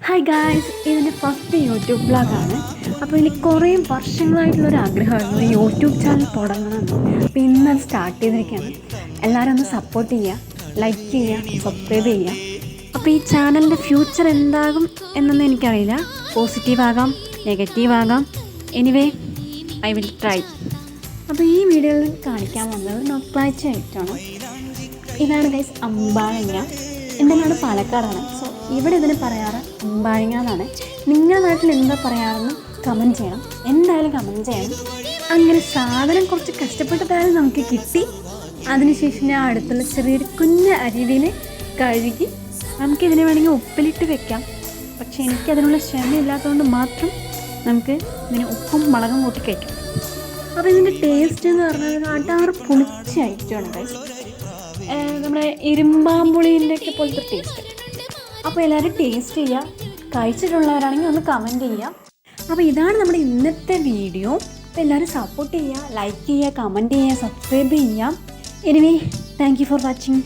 Hi guys, ഇതിൻ്റെ first YouTube വ്ളോഗാണ്. അപ്പോൾ എനിക്ക് കുറേ വർഷങ്ങളായിട്ടുള്ളൊരു ആഗ്രഹമായിരുന്നു ഒരു യൂട്യൂബ് ചാനൽ തുടങ്ങണമെന്ന്. അപ്പോൾ ഇന്ന് അത് സ്റ്റാർട്ട് ചെയ്തിരിക്കുകയാണ്. എല്ലാവരും ഒന്ന് സപ്പോർട്ട് ചെയ്യുക, ലൈക്ക് ചെയ്യുക, സബ്സ്ക്രൈബ് ചെയ്യുക. അപ്പോൾ ഈ ചാനലിൻ്റെ ഫ്യൂച്ചർ എന്താകും എന്നൊന്നും എനിക്കറിയില്ല. പോസിറ്റീവ് ആകാം, നെഗറ്റീവ് ആകാം. Anyway I will try. അപ്പോൾ ഈ വീഡിയോയിൽ കാണിക്കാൻ വന്നത് നൊക്ലാഴ്ച ആയിട്ടാണ്. ഇതാണ് ഗൈസ് അമ്പാഴങ്ങ. എൻ്റെ നാട് പാലക്കാടാണ്. സോ ഇവിടെ ഇതിന് പറയാറ് അമ്പാഴങ്ങ എന്നാണ്. നിങ്ങളുടെ നാട്ടിൽ എന്താ പറയാറെന്ന് കമൻറ്റ് ചെയ്യണം, എന്തായാലും കമൻറ്റ് ചെയ്യണം. അങ്ങനെ സാധനം കുറച്ച് കഷ്ടപ്പെട്ടതായാലും നമുക്ക് കിട്ടി. അതിനുശേഷം ഞാൻ അടുത്തുള്ള ചെറിയൊരു കുഞ്ഞ അരിവിനെ കഴുകി നമുക്കിതിനെ വേണമെങ്കിൽ ഉപ്പിലിട്ട് വെക്കാം. പക്ഷേ എനിക്കതിനുള്ള ക്ഷമയില്ലാത്തതുകൊണ്ട് മാത്രം നമുക്ക് ഇതിന് ഉപ്പും മുളകും കൂട്ടി കഴിക്കാം. അപ്പോൾ ഇതിൻ്റെ ടേസ്റ്റ് എന്ന് പറഞ്ഞാൽ അടാറ് പുളിച്ച ഐറ്റമാണ് ഗൈസ്. നമ്മുടെ ഇരുമ്പാമ്പുളീൻ്റെ ഒക്കെ പോലത്തെ ടേസ്റ്റ്. അപ്പോൾ എല്ലാവരും ടേസ്റ്റ് ചെയ്യുക. കഴിച്ചിട്ടുള്ളവരാണെങ്കിൽ ഒന്ന് കമൻറ്റ് ചെയ്യുക. അപ്പോൾ ഇതാണ് നമ്മുടെ ഇന്നത്തെ വീഡിയോ. അപ്പോൾ എല്ലാവരും സപ്പോർട്ട് ചെയ്യുക, ലൈക്ക് ചെയ്യുക, കമൻറ്റ് ചെയ്യുക, സബ്സ്ക്രൈബ് ചെയ്യുക. Anyway thank you for watching.